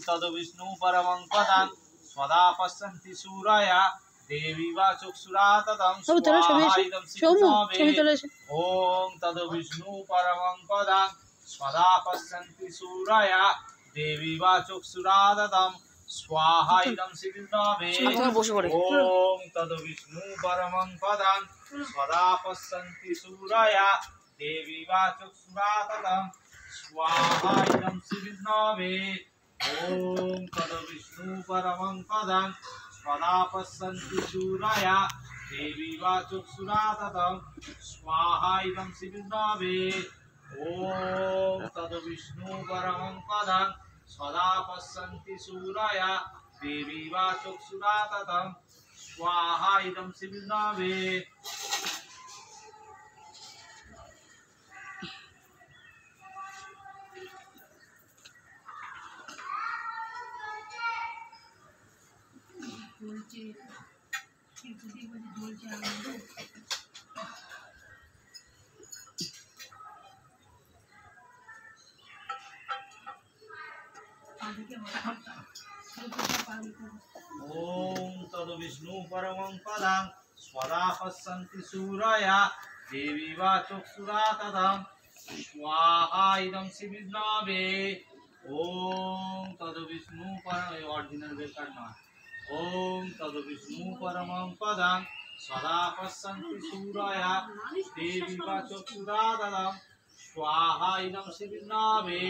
तद्विष्णु परमं पदं स्वदा पश्यन्ति सूरया देवी वा चक्षुरा तदं स्वाहा इदं सिद्धवे ॐ तद्विष्णु परमं पदं स्वदा पश्यन्ति सूरया देवी वा चक्षुरा तदं स्वाहा इदं सिद्धवे ॐ तद्विष्णु परमं पदं स्वदा पश्यन्ति सूरया देवी वा चक्षुरा तदं स्वाहा इदं सिद्धवे ॐ तद्विष्णु परमं पदं स्वदा पश्यन्ति सूरया देवी वा चक्षुरा तदं स्वाहा इदं सिद्धवे ॐ तद्विष्णु परमं पदं स्वदा पश्यन्ति सूरया देवी वा चक्षुरा तदं स्वाहा इदं सिद्धवे ॐ तद्विष्णु परमं पदं स्वदा पश्यन्ति सूरया देवी वा चक्षुरा तदं स्वाहा इदं सिद्धवे ॐ तद्विष्णु परमं ओरिजिनल बेकार ना ॐ तद्विष्णु परमं पदं स्वदा पश्यन्ति सूरया देवी वा चक्षुरा तदं स्वाहा इदं सिद्धवे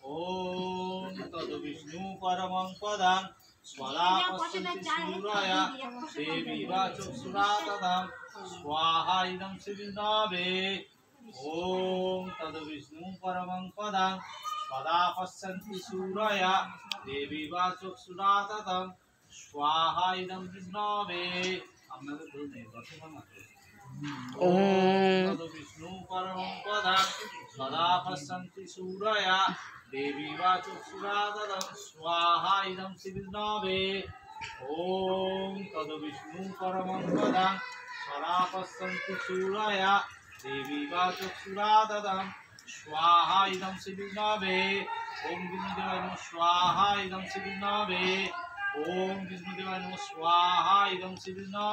ॐ तद्विष्णु परमं पदं स्वदा पश्यन्ति सूरया देवी वा चक्षुरा तदं स्वाहा इदं सिद्धवे ॐ तद्विष्णु परमं पदं स्वदा पश्यन्ति सूरया देवी वा चक्षुरा तदं स्वाहा इदं सिद्धवे আপনাদের ভুল নেই বর্তমান আছে ॐ तद्विष्णु परमं पदं स्वदा पश्यन्ति सूरया देवी वा चक्षुरा तदं स्वाहा इदं सिद्धवे ॐ तद्विष्णु परमं पदं स्वदा पश्यन्ति सूरया देवी वा चक्षुरा तदं स्वाहा इदं सिद्धवे ॐ विष्णुदेवाय नमः स्वाहा इदं सिद्धवे ॐ विष्णुदेवाय नमः स्वाहा इदं सिद्धवे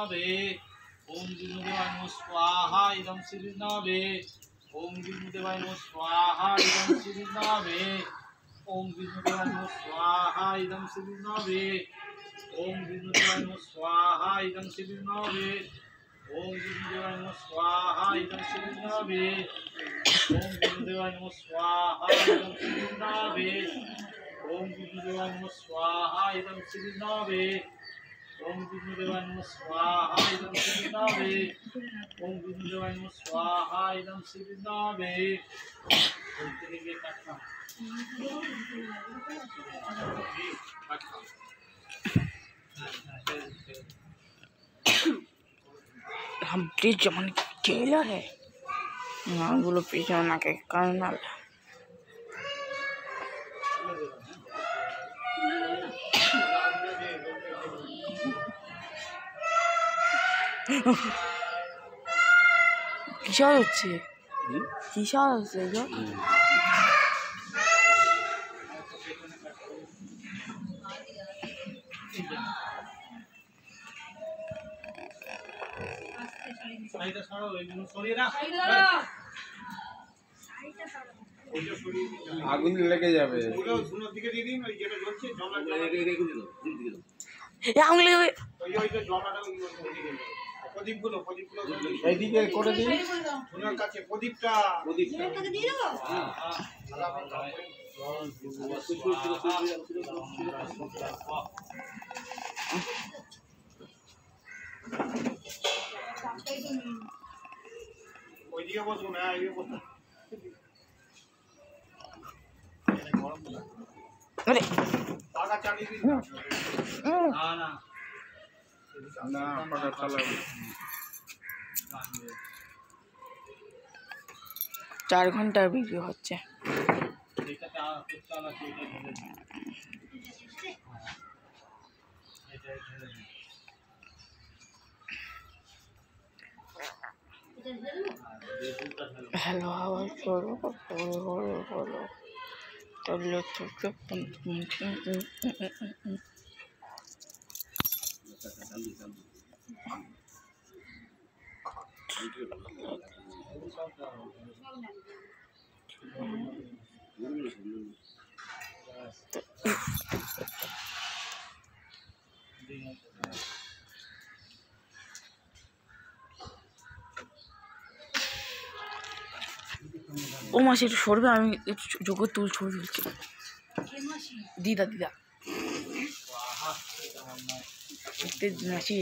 ॐ विष्णुदेवाय नमः स्वाहा इदं सिद्धवे ॐ विष्णुदेवाय नमः स्वाहा इदं सिद्धवे ॐ विष्णुदेवाय नमः स्वाहा इदं सिद्धवे ॐ विष्णुदेवाय नमः स्वाहा इदं सिद्धवे ॐ विष्णुदेवाय नमः स्वाहा इदं सिद्धवे ॐ विष्णुदेवाय नमः स्वाहा इदं सिद्धवे ॐ विष्णुदेवाय नमः स्वाहा इदं सिद्धवे ॐ विष्णुदेवाय नमः स्वाहा इदं सिद्धवे ॐ विष्णुदेवाय नमः स्वाहा इदं सिद्धवे हम प्लीज जमान टेलर है ना बोलो पीछे ना के कर्नल কিসব হচ্ছে কিসব হচ্ছে গো সাইডটা সরাও এগুলো সরিয়ে না আগুন লেগে যাবে ওটা ধুনোর দিকে দিয়ে দিন ওই যেটা জ্বলছে জমা এ আগুন লেগে যাবে ওই যে জমাটা ওইদিকে প্রদীপগুলো এইদিকে করে দিন ধুনোর কাছে প্রদীপটা দিয়ে দেবো ওইদিকে বসুন হ্যাঁ এইদিকে বসুন আরে টাকা চালিয়ে দিন না না না পাকা চালাবো 4 ঘন্টার ভিডিও হচ্ছে এটাতে চালাচ্ছি এটা हेलो आवाज करो ও মাসি একটু সরবে, আমি যোগ্য ছবি তুলছি। দিদা মাসি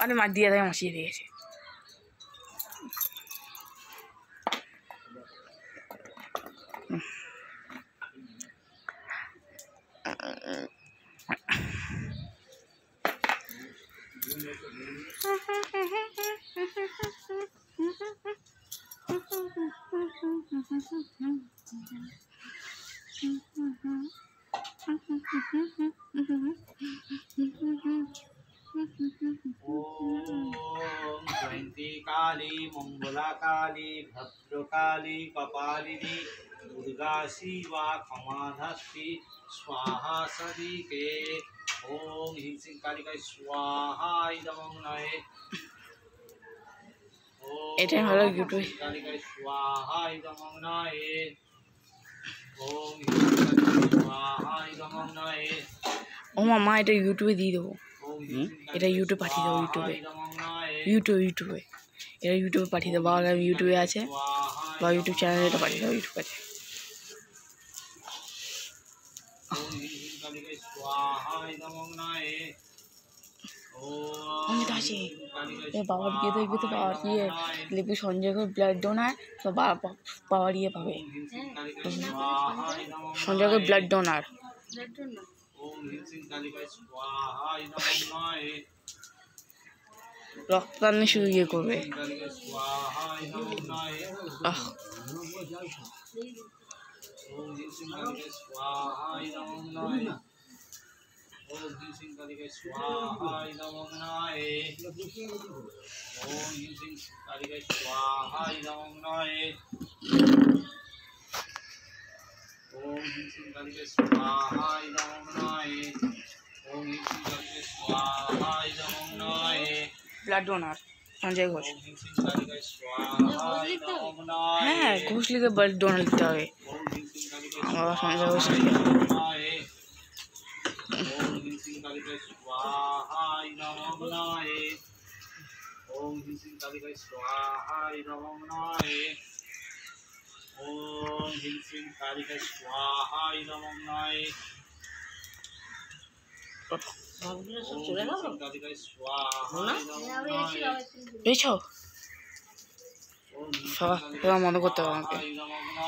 আরে মা দিয়ে দেয়, মাসি দিয়েছে। जयंती काली मंगला काली भद्रकाली कपालिनी दुर्गा शिवा क्षमाधत्ति स्वाहा सदीके ओम ह्रीं श्रीं कालिकाय स्वाहा इदं नये এটাই হলো ইউটিউব। कालिकाय स्वाहा इदं नये ओम ह्रीं श्रीं कालिकाय स्वाहा इदं नये। ও মামা এটা ইউটিউবে দিয়ে দেবো, এটা ইউটিউবে পাঠিয়ে দেবো, ইউটিউবে এটা ইউটিউবে পাঠিয়ে দেবো। বাবার ইউটিউবে আছে, বা ইউটিউব চ্যানেলে এটা পাঠিয়ে দেবো, ইউটিউব আছে। অমিত আসে বাবার গিয়ে দেখবি তো, বাবার গিয়ে লিখবি সঞ্জয় ঘোষ ব্লাড ডোনার, তো বাবার ইয়ে পাবে, সঞ্জয় ঘোষ ব্লাড ডোনার। রক্তদান শুরু ইয়ে করবে। ओम ह्रीं श्रीं कालिकाय स्वाहा इदं नये ओम ह्रीं श्रीं कालिकाय स्वाहा इदं नये ব্লাড ডোনার সঞ্জয় ঘোষ। ओम ह्रीं श्रीं कालिकाय स्वाहा इदं नये হ্যাঁ ঘোষ লিখে ব্লাড ডোনার লিখতে হবে। ओम ह्रीं श्रीं कालिकाय আমার সঞ্জয় ঘোষ स्वाहा লিখে। इदं नये ओम ह्रीं श्रीं कालिकाय स्वाहा इदं नये ओम ह्रीं श्रीं कालिकाय स्वाहा इदं नये ओम ह्रीं श्रीं कालिकाय स्वाहा इदं नये বুঝছো? সবার মনে করতে হবে আমাকে।